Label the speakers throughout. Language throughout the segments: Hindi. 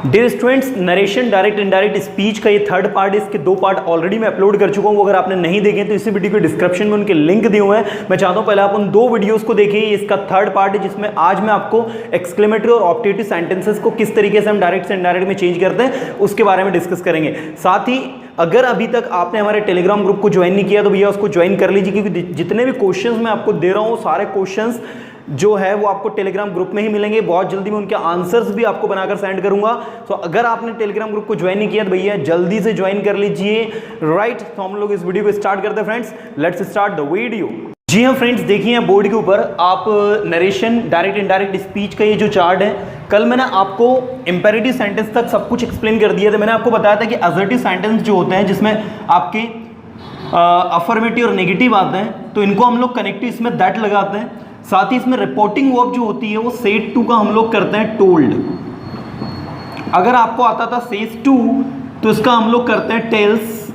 Speaker 1: Dear students, narration direct indirect speech का ये थर्ड पार्ट, इसके दो पार्ट ऑलरेडी मैं अपलोड कर चुका हूँ। अगर आपने नहीं देखे तो इसी वीडियो के डिस्क्रिप्शन में उनके लिंक दिए हुए हैं। मैं चाहता हूँ पहले आप उन दो वीडियोस को देखिए। इसका थर्ड पार्ट है जिसमें आज मैं आपको एक्सक्लेमेटरी और ऑप्टेटिव सेंटेंसेस को किस तरीके से हम डायरेक्ट से इनडायरेक्ट में चेंज करते हैं उसके बारे में डिस्कस करेंगे। साथ ही अगर अभी तक आपने हमारे टेलीग्राम ग्रुप को ज्वाइन नहीं किया तो भैया उसको ज्वाइन कर लीजिए, क्योंकि जितने भी क्वेश्चंस मैं आपको दे रहा हूँ सारे क्वेश्चंस जो है वो आपको टेलीग्राम ग्रुप में ही मिलेंगे। बहुत जल्दी मैं उनके आंसर्स भी आपको बनाकर सेंड करूंगा। तो अगर आपने टेलीग्राम ग्रुप को ज्वाइन नहीं किया तो भैया जल्दी से ज्वाइन कर लीजिए। राइट, तो हम लोग इस वीडियो को स्टार्ट करते हैं friends. Let's start the video. जी हाँ फ्रेंड्स, देखिए बोर्ड के ऊपर आप नरेशन डायरेक्ट इनडायरेक्ट स्पीच का ये जो चार्ट है, कल मैंने आपको इंपेरेटिव सेंटेंस तक सब कुछ एक्सप्लेन कर दिया था। मैंने आपको बताया था कि असर्टिव सेंटेंस जो होते हैं जिसमें आपके अफर्मेटिव और नेगेटिव आते हैं तो इनको हम लोग कनेक्टिव इसमें दैट लगाते हैं। साथ ही इसमें रिपोर्टिंग वर्ब जो होती है वो सेड टू का हम लोग करते हैं टोल्ड। अगर आपको आता था सेज टू तो इसका हम लोग करते हैं टेल्स,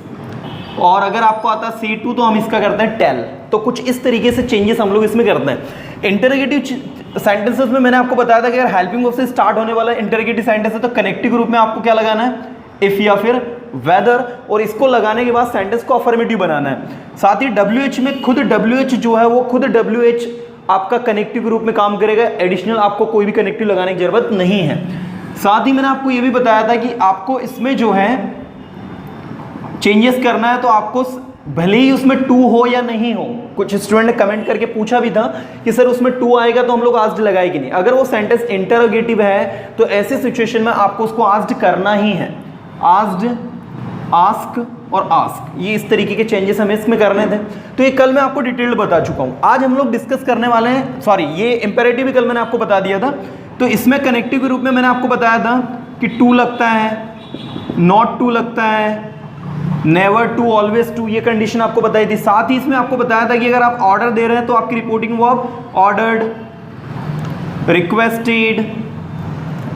Speaker 1: और अगर आपको आता है से टू तो हम इसका करते हैं टेल। तो कुछ इस तरीके से चेंजेस हम लोग इसमें करते हैं। इंटरोगेटिव सेंटेंसेस में मैंने आपको बताया था कि अगर हेल्पिंग वर्ब से स्टार्ट होने वाला इंटरोगेटिव सेंटेंस है तो कनेक्टिव ग्रुप में आपको क्या लगाना है, इफ या फिर वेदर, और इसको लगाने के बाद सेंटेंस को अफर्मेटिव बनाना है। साथ ही WH में खुद WH जो है वो खुद WH आपका कनेक्टिव ग्रुप में काम करेगा। एडिशनल आपको कोई भी कनेक्टिव लगाने की जरूरत नहीं है। साथ ही मैंने आपको ये भी बताया था कि आपको इसमें जो है चेंजेस करना है तो आपको भले ही उसमें टू हो या नहीं हो। कुछ स्टूडेंट ने कमेंट करके पूछा भी था कि सर उसमें टू आएगा तो हम लोग आस्क्ड लगाएंगे नहीं। अगर वो सेंटेंस इंटरोगेटिव है तो ऐसे सिचुएशन में आपको उसको आस्क्ड करना ही है। आस्क्ड, आस्क और आस्क, ये इस तरीके के चेंजेस हमें इसमें करने थे। तो ये कल मैं आपको डिटेल्ड बता चुका हूँ। आज हम लोग डिस्कस करने वाले हैं, सॉरी ये इंपेरेटिव भी कल मैंने आपको बता दिया था। तो इसमें कनेक्टिव के रूप में मैंने आपको बताया था कि टू लगता है, नॉट टू लगता है, नेवर टू, ऑलवेज टू, ये कंडीशन आपको बताई थी। साथ ही इसमें आपको बताया था कि अगर आप ऑर्डर दे रहे हैं तो आपकी reporting verb ordered, requested,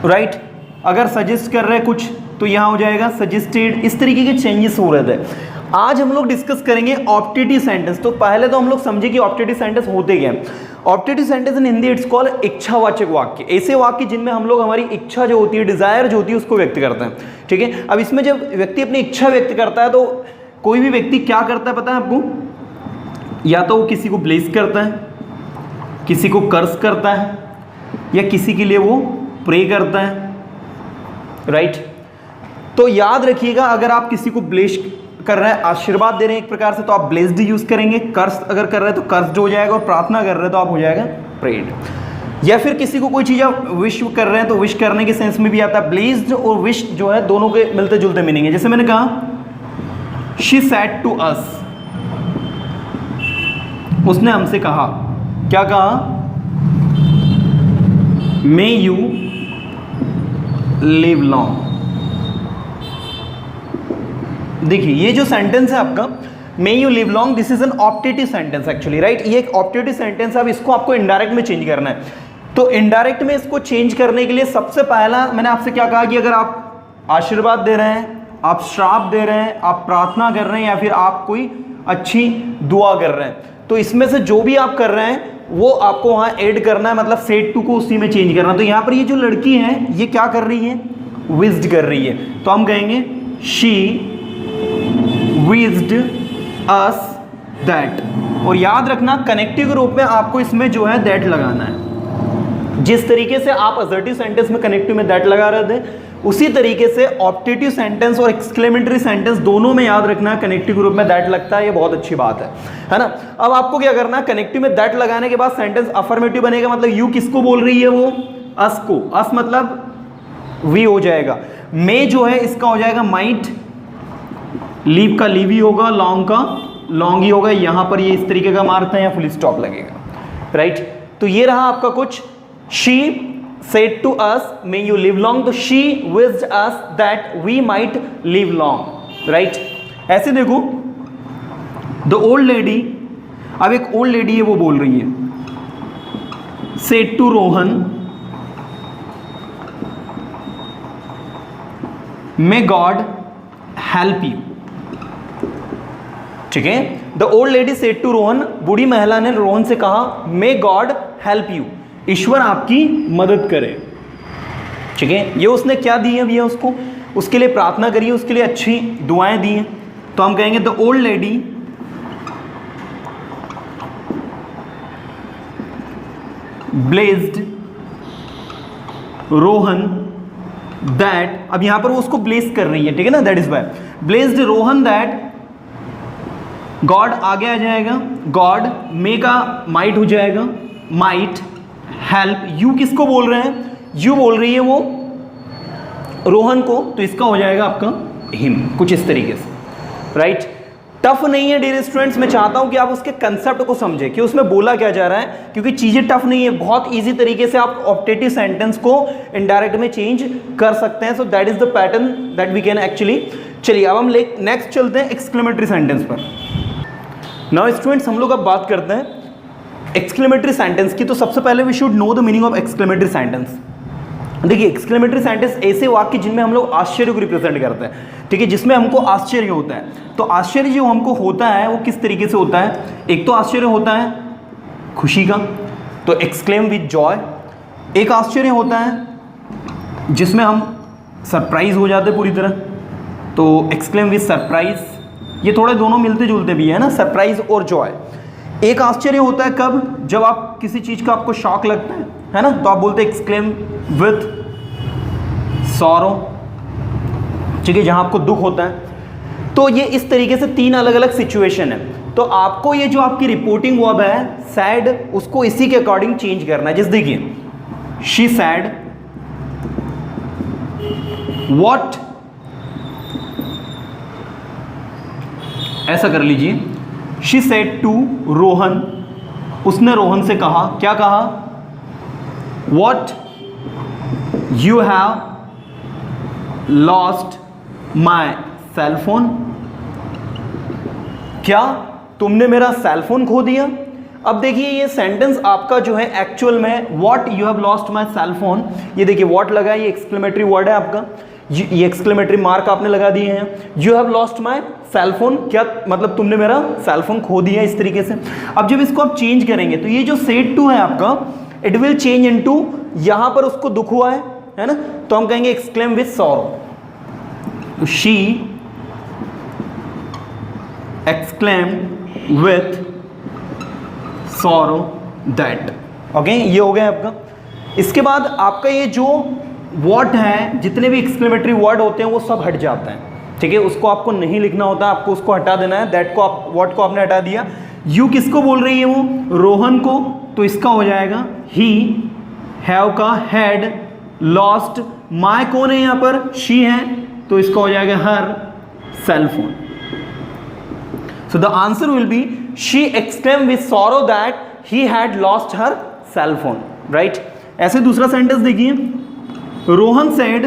Speaker 1: right. अगर सजेस्ट कर रहे हैं कुछ तो यहां हो जाएगा सजेस्टेड। इस तरीके के चेंजेस हो रहे थे। आज हम लोग डिस्कस करेंगे ऑप्टेटिव सेंटेंस। तो पहले तो हम लोग समझे कि ऑप्टेटिव सेंटेंस होते क्या हैं। Optative sentence in Hindi it's called इच्छावाचक वाक्य। ऐसे वाक्य जिनमें हम लोग हमारी इच्छा जो होती है, डिजायर जो होती है, उसको व्यक्त करते हैं। ठीक है, अब इसमें जब व्यक्ति अपनी इच्छा व्यक्त करता है तो कोई भी व्यक्ति क्या करता है पता है आपको? या तो वो किसी को ब्लेस करता है, किसी को कर्स करता है, या किसी के लिए वो प्रे करता है। राइट, तो याद रखिएगा अगर आप किसी को ब्लेस कर रहे हैं, आशीर्वाद दे रहे हैं एक प्रकार से, तो आप ब्लेस्ड यूज करेंगे। कर्स अगर कर रहे हैं तो कर्स्ड हो जाएगा, और प्रार्थना कर रहे हैं तो आप हो जाएगा प्रेड। या फिर किसी को कोई चीज आप विश कर रहे हैं तो विश करने के सेंस में भी आता है। ब्लेस्ड और विश जो है दोनों के मिलते जुलते मीनिंग है। जैसे मैंने कहा शी सेड टू अस, उसने हमसे कहा, क्या कहा? May you live long. देखिए ये जो सेंटेंस है आपका may you live long, this is an optative sentence actually, right. ये एक ऑप्टेटिव सेंटेंस है। अब इसको आपको इनडायरेक्ट में चेंज करना है। तो इनडायरेक्ट में इसको चेंज करने के लिए सबसे पहला मैंने आपसे क्या कहा कि अगर आप आशीर्वाद दे रहे हैं, आप श्राप दे रहे हैं, आप प्रार्थना कर रहे हैं, या फिर आप कोई अच्छी दुआ कर रहे हैं, तो इसमें से जो भी आप कर रहे हैं वो आपको वहां ऐड करना है, मतलब सेड टू को उसी में चेंज करना। तो यहां पर ये जो लड़की है ये क्या कर रही है? विज्ड कर रही है। तो हम कहेंगे शी विज्ड अस दैट। और याद रखना कनेक्टिव रूप में आपको इसमें जो है दैट लगाना है। जिस तरीके से आप असर्टिव सेंटेंस में कनेक्टिव में दैट लगा रहे थे, उसी तरीके से ऑप्टेटिव सेंटेंस और एक्सक्लेमेटरी सेंटेंस दोनों में याद रखना कनेक्टिव ग्रुप में दैट लगता है। ये बहुत अच्छी बात है ना। अब आपको क्या करना है, कनेक्टिव में दैट लगाने के बाद सेंटेंस अफर्मेटिव बनेगा। मतलब यू किसको बोल रही है? वो अस को। अस मतलब वी हो जाएगा। मे जो है इसका हो जाएगा माइट, लीव का लीव ही होगा, लॉन्ग का लॉन्ग ही होगा। यहां पर ये इस तरीके का मार्क है, या फुल स्टॉप लगेगा। राइट, तो ये रहा आपका कुछ। She said to us may you live long, तो she wished us that we might live long, right? ऐसे देखो the old lady, अब एक ओल्ड लेडी है वो बोल रही है said to Rohan may God help you। ठीक है, the old lady said to Rohan, बूढ़ी महिला ने रोहन से कहा मे गॉड हेल्प यू, ईश्वर आपकी मदद करे। ठीक है। ये उसने क्या दी है भैया, उसको उसके लिए प्रार्थना करी है, उसके लिए अच्छी दुआएं दी हैं। तो हम कहेंगे the old lady blessed Rohan that, अब यहां पर वो उसको ब्लेस कर रही है, ठीक है ना, that is why blessed Rohan that God आगे आ जाएगा, गॉड मे का माइट हो जाएगा, माइट हेल्प यू, किसको बोल रहे हैं, यू बोल रही है वो रोहन को, तो इसका हो जाएगा आपका हिम, कुछ इस तरीके से, राइट। टफ नहीं है डियर स्टूडेंट्स, मैं चाहता हूं कि आप उसके कंसेप्ट को समझें कि उसमें बोला क्या जा रहा है, क्योंकि चीजें टफ नहीं है, बहुत इजी तरीके से आप ऑप्टेटिव सेंटेंस को इनडायरेक्ट में चेंज कर सकते हैं। So that is the pattern that we can actually. चलिए अब हम नेक्स्ट चलते हैं एक्सक्लेमेटरी सेंटेंस पर। नाउ स्टूडेंट्स हम लोग अब बात करते हैं एक्सक्लेमेटरी सेंटेंस की। तो सबसे पहले we should know the meaning of exclamatory sentence. देखिए एक्सक्लेमेटरी सेंटेंस ऐसे वाक्य जिनमें हम लोग आश्चर्य को रिप्रेजेंट करते हैं, ठीक है, जिसमें हमको आश्चर्य होता है। तो आश्चर्य जो हमको होता है वो किस तरीके से होता है, एक तो आश्चर्य होता है खुशी का, तो एक्सक्लेम विद जॉय। एक आश्चर्य होता है जिसमें हम सरप्राइज हो जाते हैं पूरी तरह, तो एक्सक्लेम विद सरप्राइज। ये थोड़े दोनों मिलते जुलते भी है ना, सरप्राइज और जॉय। एक आश्चर्य होता है कब, जब आप किसी चीज़ का आपको शॉक लगता है ना, तो आप बोलते हैं एक्सक्लेम विथ सॉरो, ठीक है, जहां आपको दुख होता है। तो ये इस तरीके से तीन अलग अलग सिचुएशन है। तो आपको ये जो आपकी रिपोर्टिंग वर्ब है सैड, उसको इसी के अकॉर्डिंग चेंज करना है। जैसे देखिए शी सैड व्हाट, ऐसा कर लीजिए, शी सेड टू रोहन, उसने रोहन से कहा, क्या कहा, what you have lost my cell phone, क्या तुमने मेरा सेल फोन खो दिया। अब देखिए ये सेंटेंस आपका जो है एक्चुअल में what you have lost my cell phone, ये देखिए व्हाट लगा है, ये एक्सक्लेमेटरी वर्ड है आपका, ये एक्सक्लेमेटरी मार्क आपने लगा दिए हैं। You have lost my cell phone, क्या मतलब तुमने मेरा सेल फोन खो दिया, इस तरीके से। अब जब इसको आप चेंज करेंगे तो ये जो सेड टू है आपका, इट विल चेंज इनटू, यहां पर उसको दुख हुआ है ना, तो हम कहेंगे exclaim with sorrow. She exclaimed with sorrow that, okay, ये हो गया आपका। इसके बाद आपका ये जो व्हाट है, जितने भी एक्सक्लेमेटरी वर्ड होते हैं वो सब हट जाते हैं, ठीक है, उसको आपको नहीं लिखना होता, आपको उसको हटा देना है। दैट को आप, व्हाट को आपने हटा दिया। यू किसको बोल रही है, वो रोहन को, तो इसका हो जाएगा ही हैव का हैड लॉस्ट, माय कौन है यहाँ पर, शी है, तो इसका हो जाएगा her cell phone. So the answer will be she exclaim with sorrow that he had lost her cell phone, right. ऐसे दूसरा सेंटेंस देखिए, रोहन सेड,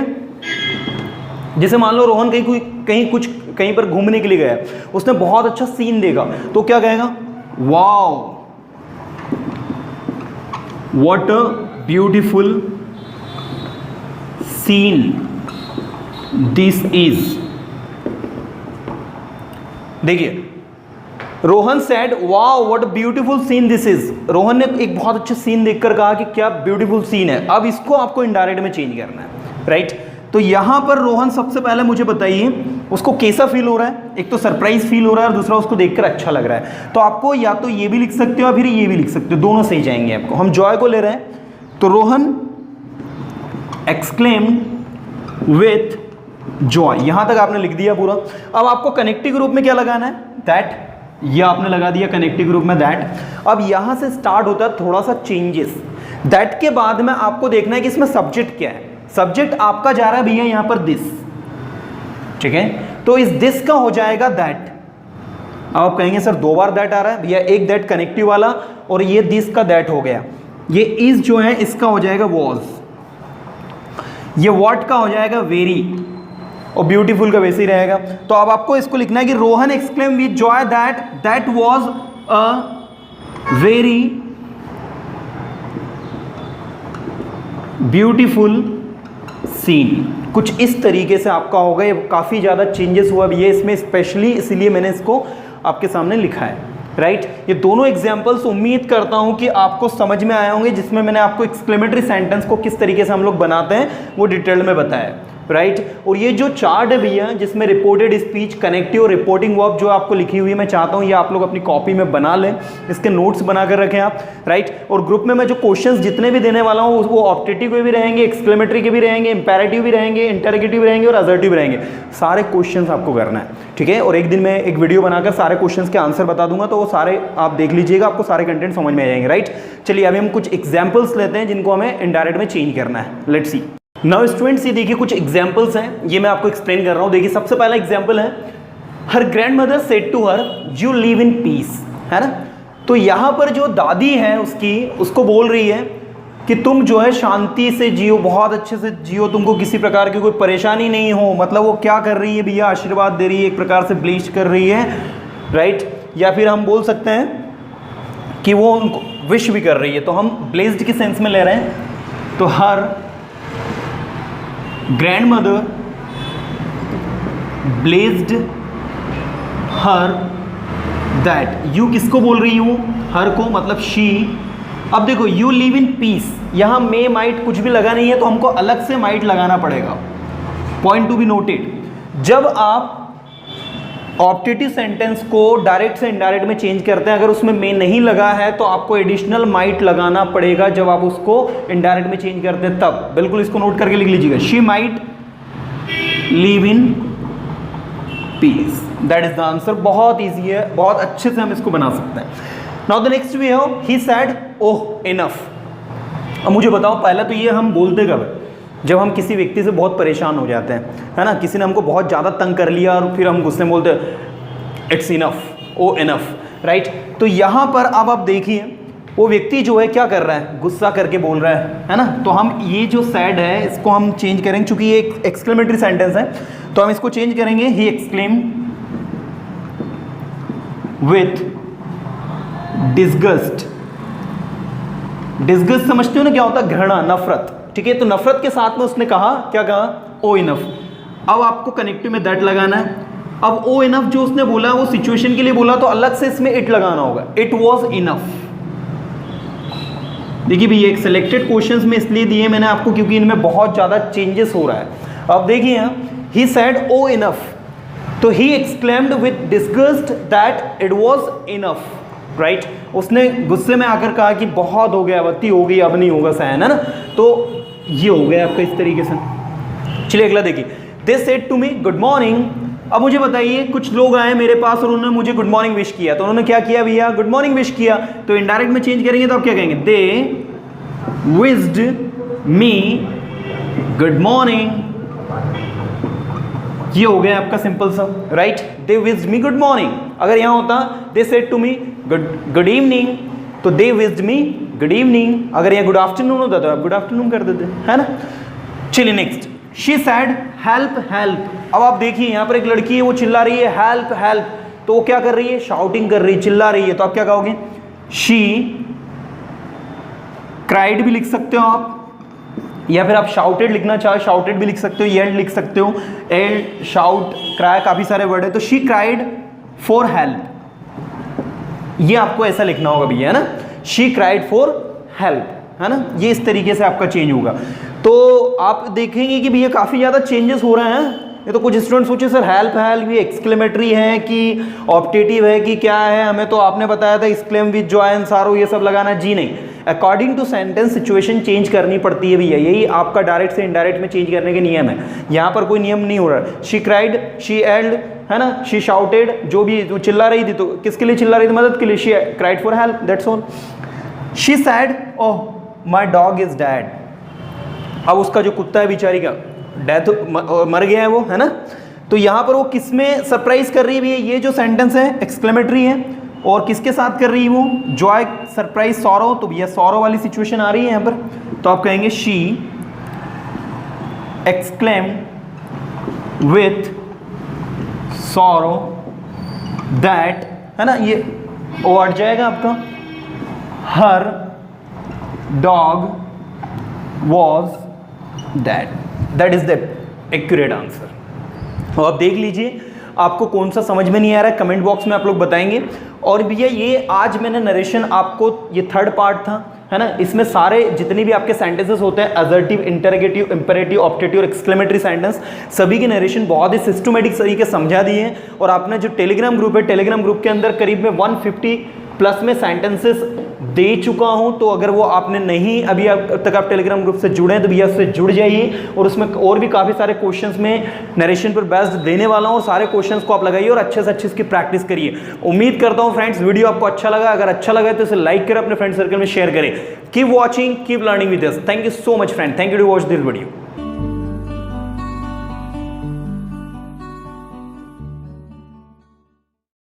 Speaker 1: जैसे मान लो रोहन कहीं पर घूमने के लिए गया, उसने बहुत अच्छा सीन देखा, तो क्या कहेगा, wow what a beautiful scene this is. देखिए Rohan said wow what a beautiful scene this is, Rohan ने एक बहुत अच्छा सीन देखकर कहा कि क्या ब्यूटीफुल सीन है। अब इसको आपको इनडायरेक्ट में चेंज करना है, राइट। तो यहां पर रोहन, सबसे पहले मुझे बताइए उसको कैसा फील हो रहा है, एक तो सरप्राइज फील हो रहा है और दूसरा उसको देखकर अच्छा लग रहा है। तो आपको या तो ये भी लिख सकते हो या फिर ये भी लिख सकते हो, दोनों सही जाएंगे आपको। हम जॉय को ले रहे हैं, तो रोहन एक्सक्लेम्ड विथ जॉय, यहां तक आपने लिख दिया पूरा। अब आपको कनेक्टिव ग्रुप में क्या लगाना है, दैट, ये आपने लगा दिया कनेक्टिव ग्रुप में दैट। अब यहां से स्टार्ट होता है थोड़ा सा चेंजेस। दैट के बाद में आपको देखना है कि इसमें सब्जेक्ट क्या है। सब्जेक्ट आपका जा रहा है भैया यहां पर दिस, ठीक है, तो इस दिस का हो जाएगा दैट। अब आप कहेंगे सर दो बार दैट आ रहा है भैया, एक दैट कनेक्टिव वाला और ये दिस का दैट हो गया। ये इज जो है इसका हो जाएगा वॉज, ये व्हाट का हो जाएगा वेरी, और ब्यूटीफुल का वैसे ही रहेगा। तो अब आपको इसको लिखना है कि Rohan exclaim with joy that that was a very beautiful scene, कुछ इस तरीके से आपका होगा। ये काफ़ी ज़्यादा चेंजेस हुआ भी है इसमें स्पेशली, इसलिए मैंने इसको आपके सामने लिखा है, राइट। ये दोनों एग्जाम्पल्स उम्मीद करता हूं कि आपको समझ में आए होंगे, जिसमें मैंने आपको एक्सक्लेमेटरी सेंटेंस को किस तरीके से हम लोग बनाते हैं वो डिटेल में बताया, राइट। और ये जो चार्ट है भैया, जिसमें रिपोर्टेड स्पीच, कनेक्टिव और रिपोर्टिंग वर्ब जो आपको लिखी हुई है, मैं चाहता हूँ ये आप लोग अपनी कॉपी में बना लें, इसके नोट्स बना कर रखें आप, राइट। और ग्रुप में मैं जो क्वेश्चंस जितने भी देने वाला हूँ वो ऑप्टेटिव के भी रहेंगे, एक्सक्लेमेटरी के भी रहेंगे, इंपेरेटिव भी रहेंगे, इंटरोगेटिव भी रहेंगे और असर्टिव रहेंगे। सारे क्वेश्चंस आपको करना है, ठीक है। और एक दिन मैं एक वीडियो बनाकर सारे क्वेश्चंस के आंसर बता दूंगा, तो वो सारे आप देख लीजिएगा, आपको सारे कंटेंट समझ में आ जाएंगे, राइट। चलिए अभी हम कुछ एग्जाम्पल्स लेते हैं जिनको हमें इनडायरेक्ट में चेंज करना है। Let's see. नाउ स्टूडेंट्स, ये देखिए कुछ एग्जाम्पल्स हैं, ये मैं आपको एक्सप्लेन कर रहा हूँ। देखिए सबसे पहला एग्जाम्पल है, her grandmother said to her you live in peace, है ना। तो यहाँ पर जो दादी है उसको बोल रही है कि तुम जो है शांति से जियो, बहुत अच्छे से जियो, तुमको किसी प्रकार की कोई परेशानी नहीं हो। मतलब वो क्या कर रही है भैया, आशीर्वाद दे रही है, एक प्रकार से ब्लीच कर रही है, राइट। या फिर हम बोल सकते हैं कि वो उनको विश भी कर रही है, तो हम ब्लेस्ड के सेंस में ले रहे हैं। तो her grandmother blessed her that, you किसको बोल रही हूँ, हर को, मतलब शी। अब देखो यू लिव इन पीस, यहाँ मे माइट कुछ भी लगा नहीं है, तो हमको अलग से माइट लगाना पड़ेगा। पॉइंट टू बी नोटेड, जब आप ऑप्टेटिव सेंटेंस को डायरेक्ट से इनडायरेक्ट में चेंज करते हैं, अगर उसमें मे नहीं लगा है तो आपको एडिशनल माइट लगाना पड़ेगा जब आप उसको इनडायरेक्ट में चेंज करते हैं तब। बिल्कुल इसको नोट करके लिख लीजिएगा, she might live in peace, that is the answer. बहुत ईजी है, बहुत अच्छे से हम इसको बना सकते हैं। Now the next we have, he said oh enough. अब मुझे बताओ, पहले तो ये हम बोलते कब है, जब हम किसी व्यक्ति से बहुत परेशान हो जाते हैं, है ना। किसी ने हमको बहुत ज़्यादा तंग कर लिया और फिर हम गुस्से में बोलते हैं it's enough, oh enough, right. तो यहाँ पर अब आप देखिए वो व्यक्ति जो है क्या कर रहा है, गुस्सा करके बोल रहा है ना। तो हम ये जो सैड है इसको हम चेंज करेंगे, चूंकि ये एक एक्सक्लेमेटरी सेंटेंस है तो हम इसको चेंज करेंगे, ही एक्सक्लेम विथ डिस्गस्ट। डिस्गस्ट समझते हो ना क्या होता है, घृणा, नफरत, ठीक है। तो नफरत के साथ में उसने कहा, क्या कहा, ओ इनफ। अब आपको कनेक्टिव में दैट लगाना है। अब ओ इनफ जो उसने बोला वो सिचुएशन के लिए बोला, तो अलग से इसमें इट लगाना होगा, इट वॉज इनफ। देखिए भैया एक सिलेक्टेड क्वेश्चंस में इसलिए दिए मैंने आपको क्योंकि इनमें बहुत ज़्यादा चेंजेस हो रहा है। अब देखिए यहाँ, ही सेड ओ इनफ, तो he exclaimed with disgust that it was enough, right. उसने गुस्से में आकर कहा कि बहुत हो गया, अवती हो गई, अब नहीं होगा सहन, है ना। तो ये हो गया आपका इस तरीके से। चलिए अगला देखिए, they said to me good morning. अब मुझे बताइए, कुछ लोग आए मेरे पास और उन्होंने मुझे गुड मॉर्निंग विश किया, तो उन्होंने क्या किया भैया, गुड मॉर्निंग विश किया। तो इनडायरेक्ट में चेंज करेंगे तो आप क्या कहेंगे, they wished me good morning. ये हो गया आपका सिंपल सा, right. They wished me good morning. अगर यहाँ होता they said to me good evening, तो they wished me good evening. अगर यहाँ गुड आफ्टरनून होता तो आप गुड आफ्टरनून कर देते, है ना। चलिए next, she said help help. अब आप देखिए यहाँ पर एक लड़की है, वो चिल्ला रही है हेल्प हेल्प, तो वो क्या कर रही है, शाउटिंग कर रही है, चिल्ला रही है। तो आप क्या कहोगे, शी क्राइड भी लिख सकते हो आप, या फिर आप शाउटेड लिखना चाहे शाउटेड भी लिख सकते हो, येल्ड लिख सकते हो, एल्ड, शाउट, क्राई, काफी सारे वर्ड है। तो शी क्राइड फॉर हेल्प, ये आपको ऐसा लिखना होगा भैया, है ना, शी क्राइड फॉर हेल्प, है ना। ये इस तरीके से आपका चेंज होगा। तो आप देखेंगे कि भैया काफ़ी ज़्यादा चेंजेस हो रहे हैं। ये तो कुछ स्टूडेंट सोचे सर हेल्प हेल्प ये एक्सक्लेमेटरी है कि ऑप्टेटिव है कि क्या है, हमें तो आपने बताया था एक्सक्लेम विद जॉय सारो ये सब लगाना। जी नहीं, according to sentence situation change करनी पड़ती है भैया, यही आपका डायरेक्ट से इनडायरेक्ट में चेंज करने के नियम है। यहाँ पर कोई नियम नहीं हो रहा। शी क्राइड, शी एल्ड, है ना, शी शाउटेड, जो भी वो चिल्ला रही थी, तो किसके लिए चिल्ला रही थी, मदद के लिए। She cried for help, that's all. She said oh my dog is dad. अब उसका जो कुत्ता है बेचारी का डेथ, मर गया है वो, है ना। तो यहाँ पर वो किस में सरप्राइज कर रही है भैया, ये जो सेंटेंस है एक्सक्लेमेटरी है, और किसके साथ कर रही है वो, जॉय, सरप्राइज, सॉरो। तो भैया सॉरो वाली सिचुएशन आ रही है यहाँ पर, तो आप कहेंगे she exclaimed with sorrow that, है ना, ये ओ हट जाएगा आपका, her dog was dead. That is the accurate answer. तो आप देख लीजिए आपको कौन सा समझ में नहीं आ रहा है, कमेंट बॉक्स में आप लोग बताएंगे। और भैया ये आज मैंने नरेशन आपको, ये थर्ड पार्ट था, है ना, इसमें सारे जितने भी आपके सेंटेंसेस होते हैं, असर्टिव, इंटरोगेटिव, इंपेरेटिव, ऑप्टेटिव और एक्सक्लेमेटरी सेंटेंस, सभी की नरेशन बहुत ही सिस्टमेटिक तरीके से समझा दिए हैं। और आपने जो टेलीग्राम ग्रुप है, टेलीग्राम ग्रुप के अंदर करीब में 150 प्लस में सेंटेंसेस दे चुका हूं, तो अगर वो आपने नहीं अभी तक आप टेलीग्राम ग्रुप से जुड़े हैं तो भैया उससे जुड़ जाइए। और उसमें और भी काफ़ी सारे क्वेश्चंस में नरेशन पर बेस्ड देने वाला हूं, और सारे क्वेश्चंस को आप लगाइए और अच्छे से अच्छे इसकी प्रैक्टिस करिए। उम्मीद करता हूं फ्रेंड्स वीडियो आपको अच्छा लगा, अगर अच्छा लगा तो इसे लाइक करें, अपने फ्रेंड सर्कल में शेयर करें। Keep watching, keep learning with us. Thank you so much friend, thank you to watch this video.